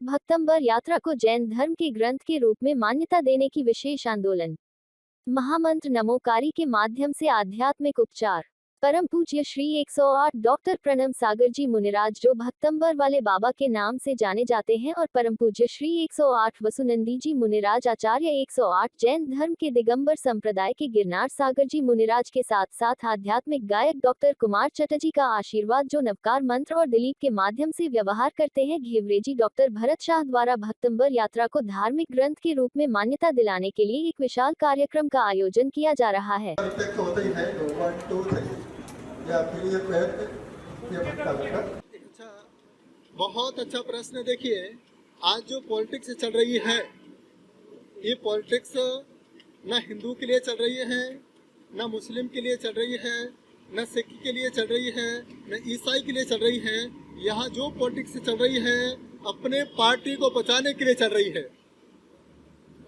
भक्तंबर यात्रा को जैन धर्म के ग्रंथ के रूप में मान्यता देने की विशेष आंदोलन। महामंत्र नमोकारी के माध्यम से आध्यात्मिक उपचार। परम पूज्य श्री 108 डॉक्टर प्रणम सागर जी मुनिराज, जो भक्तंबर वाले बाबा के नाम से जाने जाते हैं, और परम पूज्य श्री 108 वसुनंदी जी मुनिराज आचार्य 108 जैन धर्म के दिगंबर संप्रदाय के गिरनार सागर जी मुनिराज के साथ साथ आध्यात्मिक गायक डॉक्टर कुमार चटर्जी का आशीर्वाद, जो नवकार मंत्र और दिलीप के माध्यम से व्यवहार करते हैं। घेवरेजी डॉक्टर भरत शाह द्वारा भक्तंबर यात्रा को धार्मिक ग्रंथ के रूप में मान्यता दिलाने के लिए एक विशाल कार्यक्रम का आयोजन किया जा रहा है। बहुत अच्छा प्रश्न। देखिए, आज जो पॉलिटिक्स चल रही है, ये पॉलिटिक्स न हिंदू के लिए चल रही है, न मुस्लिम के लिए चल रही है, न सिख के लिए चल रही है, न ईसाई के लिए चल रही है। यहाँ जो पॉलिटिक्स चल रही है, अपने पार्टी को बचाने के लिए चल रही है,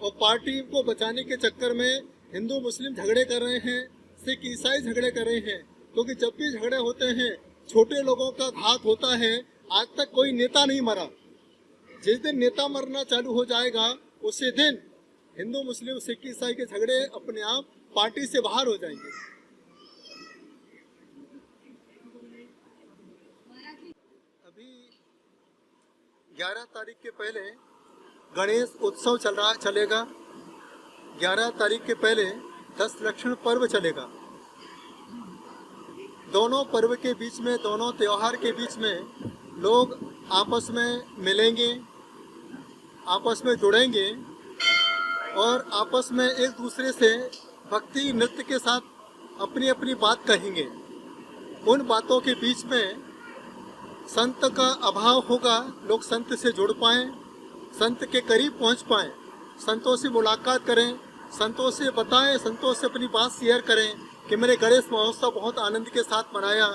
और पार्टी को बचाने के चक्कर में हिंदू मुस्लिम झगड़े कर रहे हैं, सिख ईसाई झगड़े कर रहे हैं। क्योंकि जब भी झगड़े होते हैं, छोटे लोगों का घात होता है। आज तक कोई नेता नहीं मरा। जिस दिन नेता मरना चालू हो जाएगा, उसी दिन हिंदू मुस्लिम सिख ईसाई के झगड़े अपने आप पार्टी से बाहर हो जाएंगे। अभी 11 तारीख के पहले गणेश उत्सव चलेगा। 11 तारीख के पहले 10 लक्षण पर्व चलेगा। दोनों पर्व के बीच में, दोनों त्योहार के बीच में लोग आपस में मिलेंगे, आपस में जुड़ेंगे और आपस में एक दूसरे से भक्ति नृत्य के साथ अपनी अपनी बात कहेंगे। उन बातों के बीच में संत का अभाव होगा। लोग संत से जुड़ पाएं, संत के करीब पहुंच पाएं, संतों से मुलाकात करें, संतों से बताएं, संतों से अपनी बात शेयर करें कि मैंने गणेश महोत्सव बहुत आनंद के साथ मनाया,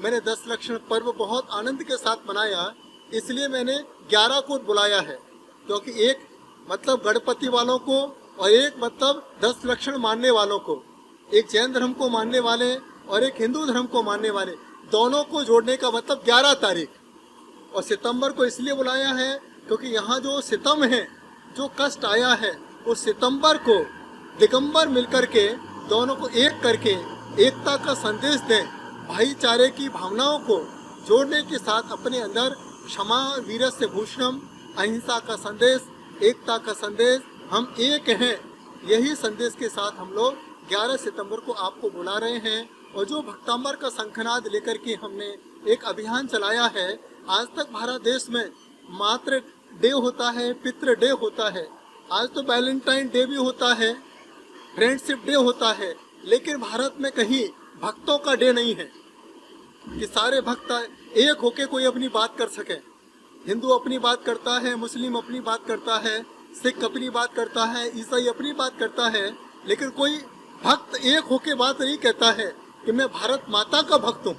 मैंने 10 लक्षण पर्व बहुत आनंद के साथ मनाया, इसलिए मैंने 11 को बुलाया है। क्योंकि एक मतलब गणपति वालों को और एक मतलब 10 लक्षण मानने वालों को, एक जैन धर्म को मानने वाले और एक हिंदू धर्म को मानने वाले, दोनों को जोड़ने का मतलब 11 तारीख। और सितंबर को इसलिए बुलाया है क्योंकि यहाँ जो सितम है, जो कष्ट आया है, उस सितंबर को दिगंबर मिलकर के दोनों को एक करके एकता का संदेश दें, भाईचारे की भावनाओं को जोड़ने के साथ अपने अंदर क्षमा वीरस्य भूषणम, अहिंसा का संदेश, एकता का संदेश, हम एक हैं, यही संदेश के साथ हम लोग 11 सितंबर को आपको बुला रहे हैं। और जो भक्तंबर का शंखनाद लेकर के हमने एक अभियान चलाया है, आज तक भारत देश में मातृ डे होता है, पितृ डे होता है, आज तो वैलेंटाइन डे भी होता है, फ्रेंडशिप डे होता है, लेकिन भारत में कहीं भक्तों का डे नहीं है कि सारे भक्त एक होके कोई अपनी बात कर सके। हिंदू अपनी बात करता है, मुस्लिम अपनी बात करता है, सिख अपनी बात करता है, ईसाई अपनी बात करता है, लेकिन कोई भक्त एक होके बात नहीं कहता है कि मैं भारत माता का भक्त हूँ।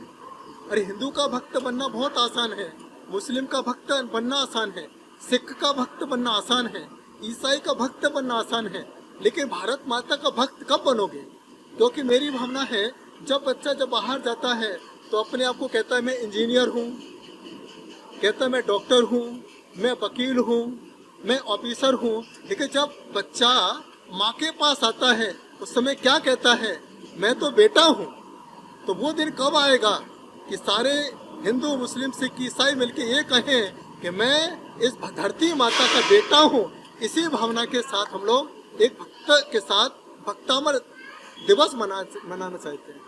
अरे हिंदू का भक्त बनना बहुत आसान है, मुस्लिम का भक्त बनना आसान है, सिख का भक्त बनना आसान है, ईसाई का भक्त बनना आसान है, लेकिन भारत माता का भक्त कब बनोगे? क्योंकि मेरी भावना है, जब बच्चा जब बाहर जाता है तो अपने आप को कहता है मैं इंजीनियर हूँ, कहता है मैं डॉक्टर हूँ, मैं वकील हूँ, मैं ऑफिसर हूँ, लेकिन जब बच्चा माँ के पास आता है उस समय क्या कहता है? मैं तो बेटा हूँ। तो वो दिन कब आएगा कि सारे हिंदू मुस्लिम सिख ईसाई मिलके ये कहें कि मैं इस धरती माता का बेटा हूँ। इसी भावना के साथ हम लोग एक भक्त के साथ भक्तामर दिवस मनाना चाहते हैं।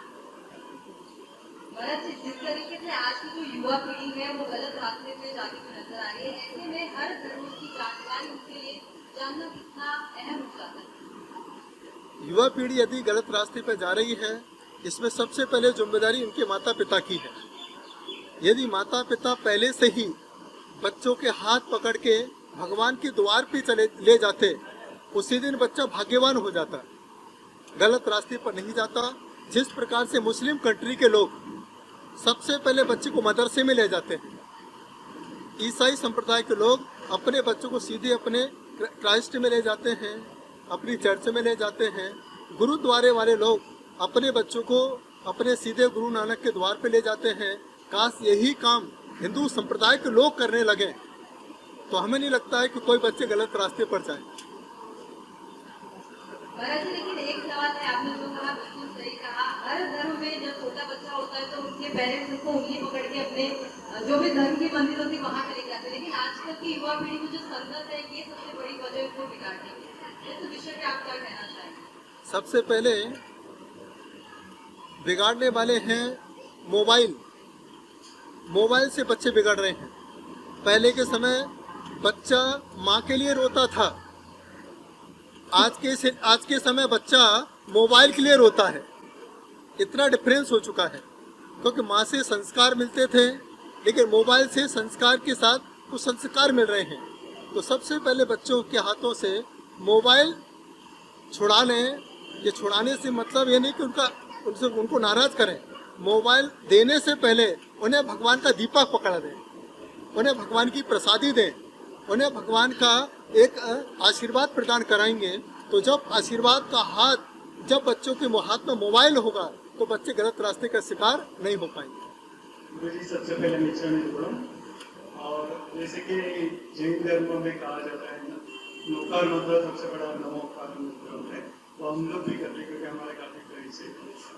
जिस तरीके से आज की जो युवा पीढ़ी है वो गलत रास्ते पे जाती हुई नजर आ रही है, ऐसे में हर धर्म की जानकारी उनके लिए जानना कितना अहम हो जाता है। युवा पीढ़ी यदि गलत रास्ते पे जा रही है, इसमें सबसे पहले जिम्मेदारी उनके माता पिता की है। यदि माता पिता पहले से ही बच्चों के हाथ पकड़ के भगवान के द्वार पे ले जाते, उसी दिन बच्चा भाग्यवान हो जाता, गलत रास्ते पर नहीं जाता। जिस प्रकार से मुस्लिम कंट्री के लोग सबसे पहले बच्चे को मदरसे में ले जाते हैं, ईसाई संप्रदाय के लोग अपने बच्चों को सीधे अपने क्राइस्ट में ले जाते हैं, अपनी चर्च में ले जाते हैं, गुरुद्वारे वाले लोग अपने बच्चों को अपने सीधे गुरु नानक के द्वार पे ले जाते हैं। काश यही काम हिंदू संप्रदाय के लोग करने लगे तो हमें नहीं लगता है कि कोई बच्चे गलत रास्ते पर जाए। महाराज जी, लेकिन एक सवाल है, आपने जो कहा बिल्कुल सही कहा। हर धर्म में जब छोटा बच्चा होता है तो उनके पेरेंट्स उसको उंगली पकड़ के अपने जो भी धर्म की मंदिर होती है वहाँ चले जाते हैं, लेकिन आजकल की युवा पीढ़ी में जो संगत है ये सबसे बड़ी वजह है उसको बिगाड़ने की। इस विषय पे आप क्या कहना चाहेंगे? सबसे पहले बिगाड़ने वाले हैं मोबाइल। मोबाइल से बच्चे बिगड़ रहे हैं। पहले के समय बच्चा माँ के लिए रोता था, आज के समय बच्चा मोबाइल के लिए रोता है। इतना डिफरेंस हो चुका है, क्योंकि माँ से संस्कार मिलते थे लेकिन मोबाइल से संस्कार के साथ कुछ संस्कार मिल रहे हैं। तो सबसे पहले बच्चों के हाथों से मोबाइल छुड़ा लें। ये छुड़ाने से मतलब ये नहीं कि उनको नाराज करें। मोबाइल देने से पहले उन्हें भगवान का दीपक पकड़ा दें, उन्हें भगवान की प्रसादी दें, उन्हें भगवान का एक आशीर्वाद प्रदान कराएंगे। तो जब आशीर्वाद का हाथ जब बच्चों के हाथ में मोबाइल होगा तो बच्चे गलत रास्ते का शिकार नहीं हो पाएंगे। जी, सबसे पहले मिश्रण में जुड़ा और जैसे कि जैन धर्म में कहा जाता है ना, नौकार मंत्र सबसे बड़ा नमोकार मंत्र है, वो हम लोग भी करते हैं क्योंकि हमारे काफी करीब से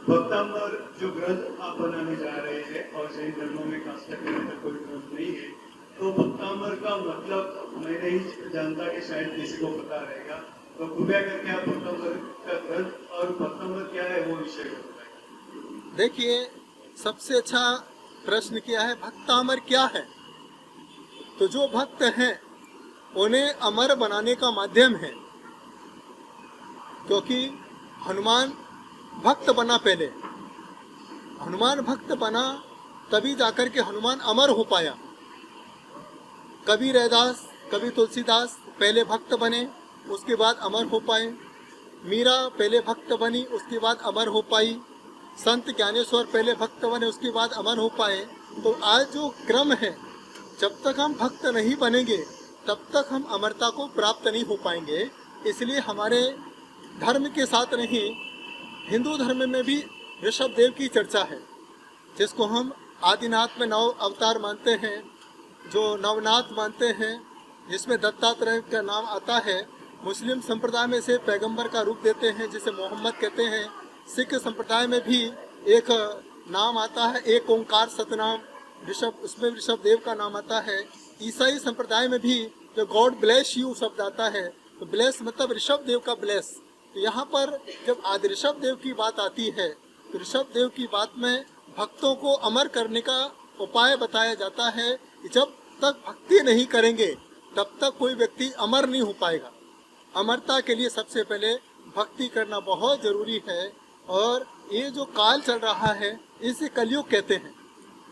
भक्तांबर जो ग्रंथ आप बनाने जा रहे हैं और जैन धर्म में खास करके कोई ग्रंथ नहीं है, तो भक्तांबर का मतलब मैं नहीं जानता कि शायद किसी को पता रहेगा, तो कृपया करके आप भक्तांबर का ग्रंथ और भक्तांबर क्या है वो विषय को बताएं। देखिए, सबसे अच्छा प्रश्न किया है, भक्तामर क्या है। तो जो भक्त हैं उन्हें अमर बनाने का माध्यम है, क्योंकि हनुमान भक्त बना। पहले हनुमान भक्त बना तभी जाकर के हनुमान अमर हो पाया। कबीर रैदास, कबीर तुलसीदास पहले भक्त बने, उसके बाद अमर हो पाए। मीरा पहले भक्त बनी, उसके बाद अमर हो पाई। संत ज्ञानेश्वर पहले भक्त बने, उसके बाद अमर हो पाए। तो आज जो क्रम है, जब तक हम भक्त नहीं बनेंगे तब तक हम अमरता को प्राप्त नहीं हो पाएंगे। इसलिए हमारे धर्म के साथ नहीं, हिंदू धर्म में भी ऋषभ देव की चर्चा है, जिसको हम आदिनाथ में नव अवतार मानते हैं, जो नवनाथ मानते हैं, जिसमें दत्तात्रेय का नाम आता है। मुस्लिम संप्रदाय में से पैगंबर का रूप देते हैं, जिसे मोहम्मद कहते हैं। सिख संप्रदाय में भी एक नाम आता है, एक ओंकार सतनाम ऋषभ, उसमें ऋषभ देव का नाम आता है। ईसाई संप्रदाय में भी जो गॉड ब्लेस यू शब्द आता है, तो ब्लेस मतलब ऋषभ देव का ब्लेस। तो यहाँ पर जब आदि ऋषभ देव की बात आती है तो ऋषभ देव की बात में भक्तों को अमर करने का उपाय बताया जाता है कि जब तक भक्ति नहीं करेंगे तब तक कोई व्यक्ति अमर नहीं हो पाएगा। अमरता के लिए सबसे पहले भक्ति करना बहुत जरूरी है। और ये जो काल चल रहा है इसे कलयुग कहते हैं।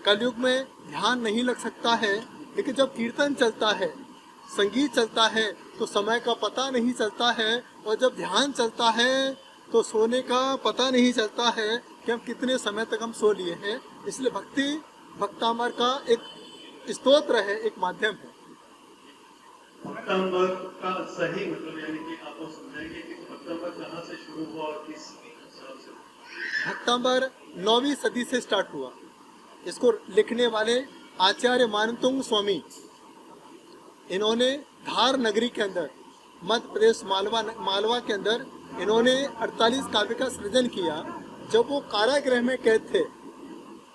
कलयुग में ध्यान नहीं लग सकता है, लेकिन जब कीर्तन चलता है, संगीत चलता है तो समय का पता नहीं चलता है। और जब ध्यान चलता है तो सोने का पता नहीं चलता है कि हम कितने समय तक हम सो लिए हैं। इसलिए भक्ति भक्तामर का एक स्तोत्र है, एक माध्यम है। भक्तांबर का सही मतलब यानी कि आपको समझाएंगे कि भक्तांबर कहाँ से शुरू हुआ और किस हिसाब से? भक्तांबर 9वीं सदी से स्टार्ट हुआ। इसको लिखने वाले आचार्य मानतुंग स्वामी, इन्होंने धार नगरी के अंदर, मध्य प्रदेश मालवा के अंदर इन्होंने 48 काव्य का सृजन किया। जब वो कारागृह में कैद थे,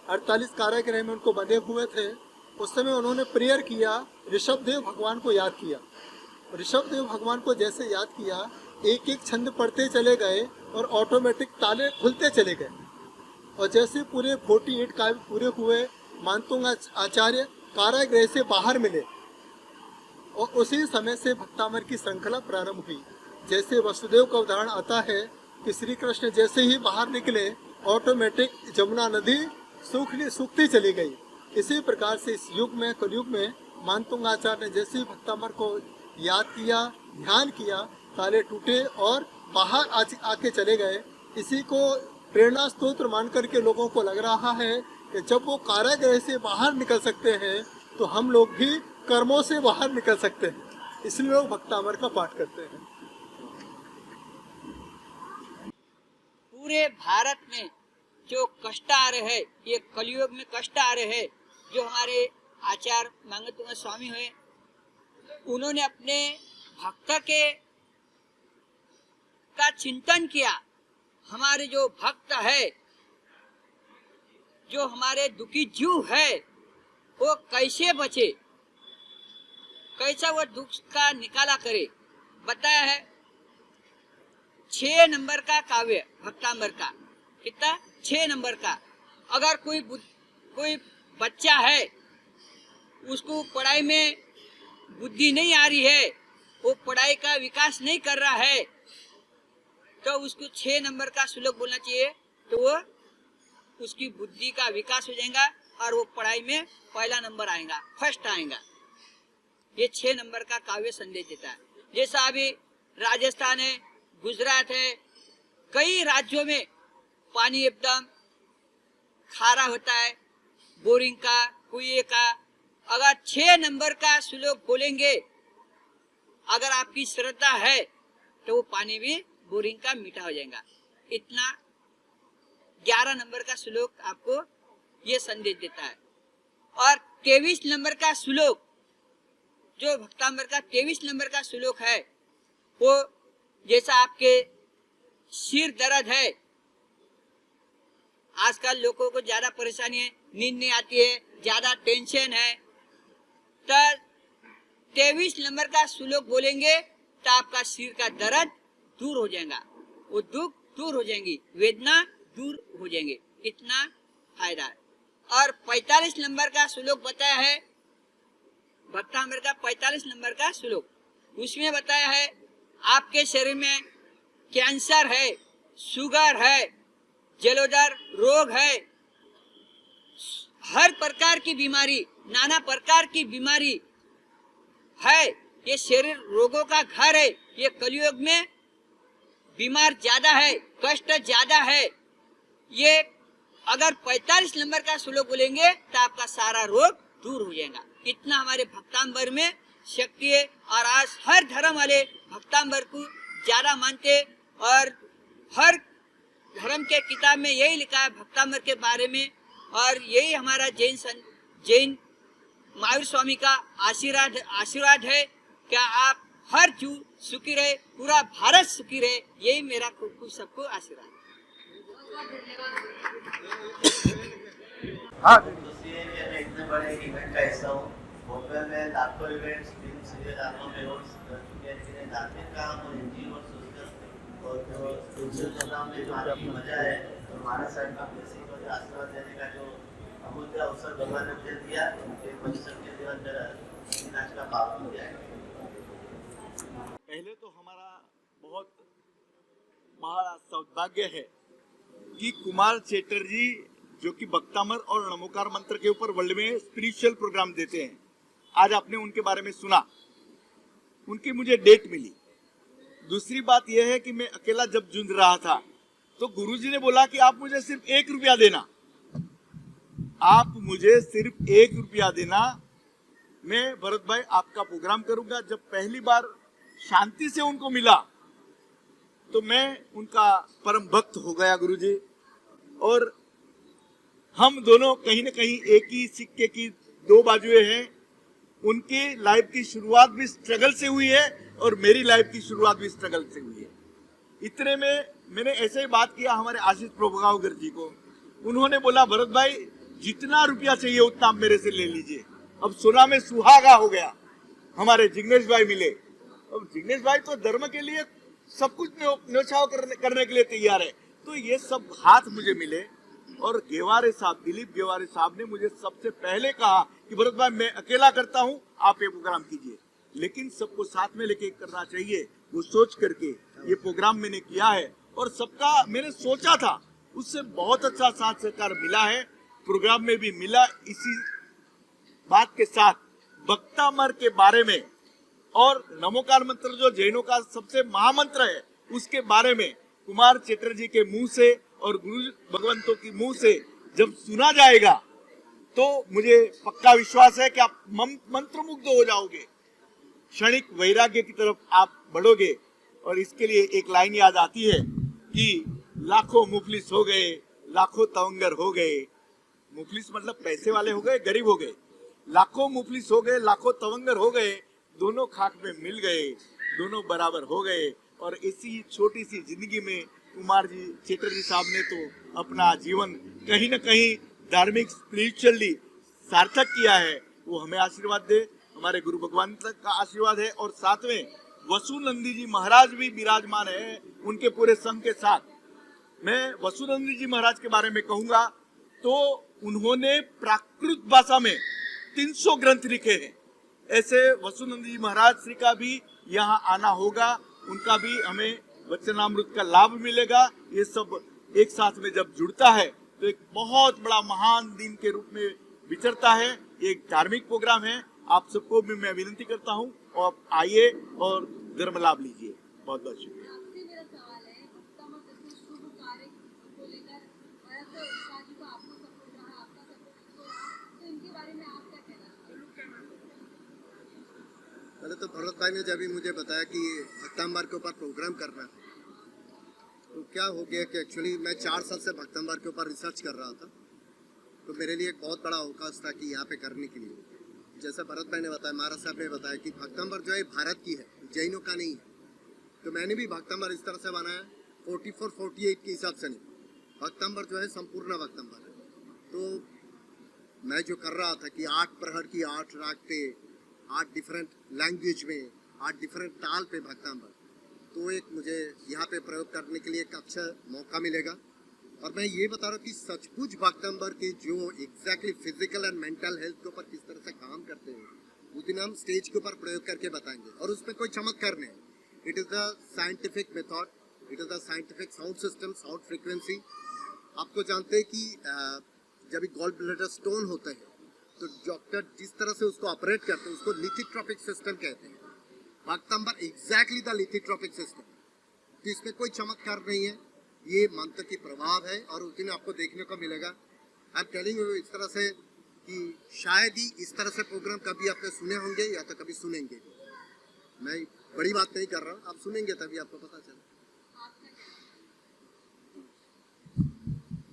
48 कारागृह में उनको बंधे हुए थे, उस समय उन्होंने प्रेयर किया, ऋषभ देव भगवान को याद किया। ऋषभ देव भगवान को जैसे याद किया, एक एक छंद पढ़ते चले गए और ऑटोमेटिक ताले खुलते चले गए। और जैसे पूरे 48 काव्य पूरे हुए, मानतुंग आचार्य कारागृह से बाहर मिले और उसी समय से भक्तामर की श्रृंखला प्रारंभ हुई। जैसे वसुदेव का उदाहरण आता है कि श्री कृष्ण जैसे ही बाहर निकले, ऑटोमेटिक जमुना नदी सूखती चली गई। इसी प्रकार से इस युग में, कलयुग में, मानतुंग आचार्य ने जैसे ही भक्तामर को याद किया, ध्यान किया, ताले टूटे और बाहर आके चले गए। इसी को प्रेरणा स्तोत्र मान करके लोगों को लग रहा है कि जब वो कारागृह से बाहर निकल सकते हैं तो हम लोग भी कर्मों से बाहर निकल सकते हैं। इसलिए लोग भक्तामर का पाठ करते हैं। पूरे भारत में जो कष्ट आ रहे हैं, ये कलयुग में कष्ट आ रहे हैं, जो हमारे आचार्य मांगतुंगा स्वामी हुए, उन्होंने अपने भक्त के का चिंतन किया। हमारे जो भक्त है, जो हमारे दुखी जीव है, वो कैसे बचे, कैसा वो दुख का निकाला करे, बताया है। 6 नंबर का काव्य भक्तांबर का, कितना 6 नंबर का। अगर कोई बच्चा है, उसको पढ़ाई में बुद्धि नहीं आ रही है, वो पढ़ाई का विकास नहीं कर रहा है, तो उसको 6 नंबर का श्लोक बोलना चाहिए, तो वो उसकी बुद्धि का विकास हो जाएगा और वो पढ़ाई में पहला नंबर आएगा, फर्स्ट आएगा। ये 6 नंबर का काव्य संदेश देता है। जैसा अभी राजस्थान है, गुजरात है, कई राज्यों में पानी एकदम खारा होता है, बोरिंग का, कुएं का। अगर 6 नंबर का श्लोक बोलेंगे, अगर आपकी श्रद्धा है, तो वो पानी भी बोरिंग का मीठा हो जाएगा। इतना 11 नंबर का श्लोक आपको ये संदेश देता है। और 23 नंबर का श्लोक, जो भक्तांबर का 23 नंबर का श्लोक है, वो जैसा आपके सिर दर्द है, आजकल लोगों को ज्यादा परेशानी है, नींद नहीं आती है, ज्यादा टेंशन है, तो 23 नंबर का श्लोक बोलेंगे तो आपका सिर का दर्द दूर हो जाएगा, वो दुख दूर हो जाएंगी, वेदना दूर हो जाएंगे। इतना फायदा है। और 45 नंबर का श्लोक बताया है भक्तांबर का, 45 नंबर का श्लोक, उसमें बताया है आपके शरीर में कैंसर है, शुगर है, जलोदर रोग है, हर प्रकार की बीमारी, नाना प्रकार की बीमारी है, ये शरीर रोगों का घर है। ये कलयुग में बीमार ज्यादा है, कष्ट ज्यादा है। ये अगर 45 नंबर का श्लोक बोलेंगे तो आपका सारा रोग दूर हो जाएगा। इतना हमारे भक्तांबर में शक्ति है। और आज हर धर्म वाले भक्तांबर को ज्यादा मानते, और हर धर्म के किताब में यही लिखा है भक्तांबर के बारे में। और यही हमारा जैन महावीर स्वामी का आशीर्वाद है। क्या आप हर जीव सुखी रहे, पूरा भारत सुखी रहे, यही मेरा सबको आशीर्वाद है। हाँ, इतने बड़े इवेंट का हिस्सा हूँ। भोपाल में लाखों events, film serial, album awards, धार्मिक काम और एनजीओ और सोशल और जो सोशल प्रोग्राम में जो आने की मजा है, तो हमारे साइड का ब्लेसिंग और आशीर्वाद देने का जो अमूल्य अवसर भगवान ने मुझे दिया, उनके परिश्रम के जीवन मेरा आज का पाप हो गया है। पहले तो हमारा बहुत बड़ा सौभाग्य है कि कुमार चैटर्जी, जो कि भक्तामर और नमोकार मंत्र के ऊपर वर्ल्ड में स्पिरिचुअल प्रोग्राम देते हैं, आज आपने उनके बारे में सुना, उनकी मुझे डेट मिली। दूसरी बात यह है कि मैं अकेला जब जूझ रहा था तो गुरुजी ने बोला कि आप मुझे सिर्फ 1 रुपया देना, आप मुझे सिर्फ 1 रुपया देना, मैं भरत भाई आपका प्रोग्राम करूंगा। जब पहली बार शांति से उनको मिला तो मैं उनका परम भक्त हो गया गुरुजी। और हम दोनों कहीं न कहीं एक ही सिक्के की 2 बाजुएं हैं। उनकी लाइफ की शुरुआत भी स्ट्रगल से हुई है और मेरी लाइफ की शुरुआत भी स्ट्रगल से हुई है। इतने में मैंने ऐसे ही बात किया हमारे आशीष प्रभुगावकर जी को। उन्होंने बोला भरत भाई जितना रुपया चाहिए उतना आप मेरे से ले लीजिए। अब सोना में सुहागा हो गया। हमारे जिग्नेश भाई मिले। अब जिग्नेश भाई तो धर्म के लिए सब कुछ न्योछाव करने के लिए तैयार है। तो ये सब हाथ मुझे मिले और गेवारे साहब, दिलीप गेवारे साहब ने मुझे सबसे पहले कहा कि भरत भाई मैं अकेला करता हूँ, आप ये प्रोग्राम कीजिए, लेकिन सबको साथ में लेके करना चाहिए। वो सोच करके ये प्रोग्राम मैंने किया है और सबका मैंने सोचा था, उससे बहुत अच्छा साथ सहकार मिला है, प्रोग्राम में भी मिला। इसी बात के साथ भक्तामर के बारे में और नमोकार मंत्र जो जैनों का सबसे महामंत्र है उसके बारे में कुमार चैटर्जी के मुंह से और गुरु भगवंतों की मुंह से जब सुना जाएगा तो मुझे पक्का विश्वास है कि आप मंत्रमुग्ध हो जाओगे, क्षणिक वैराग्य की तरफ आप बढ़ोगे। और इसके लिए एक लाइन याद आती है कि लाखों मुफलिस हो गए, लाखों तवंगर हो गए। मुफलिस मतलब पैसे वाले हो गए, गरीब हो गए। लाखों मुफलिस हो गए, लाखों तवंगर हो गए, दोनों खाक में मिल गए, दोनों बराबर हो गए। और इसी छोटी सी जिंदगी में कुमार जी चैटर्जी साहब ने तो अपना जीवन कहीं न कहीं धार्मिक स्पिरिचुअली सार्थक किया है। वो हमें आशीर्वाद दे, हमारे गुरु भगवान तक का आशीर्वाद है। और साथ में वसुनंदी जी महाराज भी विराजमान है उनके पूरे संघ के साथ। मैं वसुनंदी जी महाराज के बारे में कहूंगा तो उन्होंने प्राकृत भाषा में 300 ग्रंथ लिखे हैं। ऐसे वसुनंदी जी महाराज श्री का भी यहाँ आना होगा, उनका भी हमें वचनामृत का लाभ मिलेगा। ये सब एक साथ में जब जुड़ता है तो एक बहुत बड़ा महान दिन के रूप में विचरता है। एक धार्मिक प्रोग्राम है। आप सबको भी मैं विनती करता हूँ और आप आइए और धर्म लाभ लीजिए। बहुत बहुत शुक्रिया। आपसे मेरा सवाल है, भक्तामृत जैसे शुभ कार्य को लेकर बड़ा उत्साह जी को आपको सपोर्ट रहा, आपका सपोर्ट किसको रहा, तो इनके बारे में आप क्या कहना चाहेंगे? पहले तो भरत भाई ने जब भी मुझे बताया कि भक्तांबर के ऊपर प्रोग्राम करना है, तो क्या हो गया कि एक्चुअली मैं 4 साल से भक्तांबर के ऊपर रिसर्च कर रहा था। तो मेरे लिए एक बहुत बड़ा अवकाश था कि यहाँ पे करने के लिए, जैसा भरत भाई ने बताया, महाराज साहब ने बताया कि भक्तांबर जो है भारत की है, जैनों का नहीं है। तो मैंने भी भक्तांबर इस तरह से बनाया 44-48 के हिसाब से नहीं। भक्तांबर जो है संपूर्ण भक्तांबर है। तो मैं जो कर रहा था कि 8 प्रहर की 8 राग पे, 8 डिफरेंट लैंग्वेज में, 8 डिफरेंट ताल पे भक्तांबर, तो एक मुझे यहाँ पे प्रयोग करने के लिए एक अच्छा मौका मिलेगा। और मैं ये बता रहा हूँ कि सचमुच भक्तांबर के जो exactly physical and mental health के ऊपर किस तरह से काम करते हैं, उस दिन हम स्टेज के ऊपर प्रयोग करके बताएंगे। और उसमें कोई चमत्कार नहीं। It is the scientific method, it is the scientific sound system, sound frequency. आपको जानते हैं कि जब गॉल ब्लैडर स्टोन होता है तो डॉक्टर जिस तरह से उसको ऑपरेट करते हैं उसको लिथिट्रोपिक सिस्टम कहते हैं। भक्तांबर एग्जैक्टली द लिथिट्रोपिक सिस्टम। तो इसमें कोई चमत्कार नहीं है, ये मंत्र की प्रभाव है। और उस दिन आपको देखने को मिलेगा। आई एम टेलिंग यू इस तरह से कि शायद ही इस तरह से प्रोग्राम कभी आपने सुने होंगे या तो कभी सुनेंगे। मैं बड़ी बात नहीं कर रहा हूँ, आप सुनेंगे तभी आपको पता चले।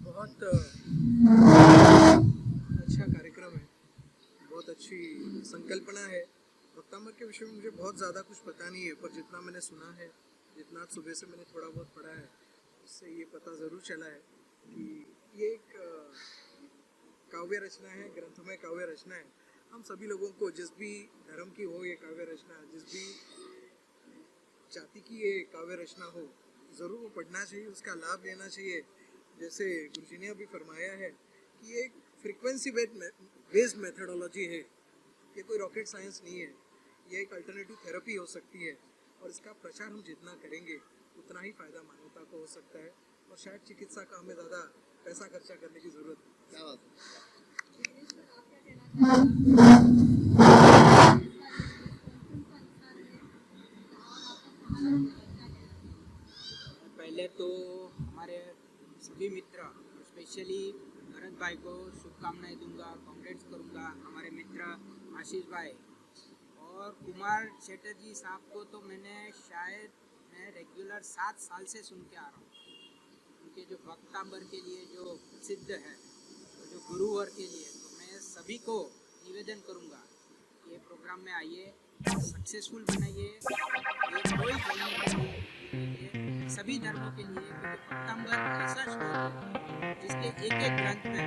बहुत अच्छा कार्यक्रम है, बहुत अच्छी संकल्पना है। भक्तांबर के विषय में मुझे बहुत ज़्यादा कुछ पता नहीं है, पर जितना मैंने सुना है, जितना सुबह से मैंने थोड़ा बहुत पढ़ा है, उससे ये पता ज़रूर चला है कि ये एक काव्य रचना है, ग्रंथों में काव्य रचना है। हम सभी लोगों को जिस भी धर्म की हो ये काव्य रचना, जिस भी जाति की ये काव्य रचना हो, ज़रूर वो पढ़ना चाहिए, उसका लाभ लेना चाहिए। जैसे गुरुजी ने अभी फरमाया है कि ये एक फ्रीक्वेंसी बेस्ड मेथडोलॉजी है, ये कोई रॉकेट साइंस नहीं है, ये एक अल्टरनेटिव थेरेपी हो सकती है। और इसका प्रचार हम जितना करेंगे उतना ही फ़ायदा मानवता को हो सकता है। और शायद चिकित्सा का हमें ज़्यादा पैसा खर्चा करने की ज़रूरत है। क्या बात है। पहले तो हमारे सभी मित्र, स्पेशली भरत भाई को शुभकामनाएं दूंगा, कांग्रेट्स करूंगा। हमारे मित्र आशीष भाई और कुमार चैटर्जी साहब को तो मैं रेगुलर 7 साल से सुन के आ रहा हूँ। उनके जो भक्तांबर के लिए जो प्रसिद्ध है, जो गुरुवर के लिए, तो मैं सभी को निवेदन करूँगा ये प्रोग्राम में आइए, सक्सेसफुल बनाइए। ये कोई धर्म के लिए, सभी धर्मों के लिए, क्योंकि भक्तांबर ऐसा श्लोक है जिसके एक एक ग्रंथ में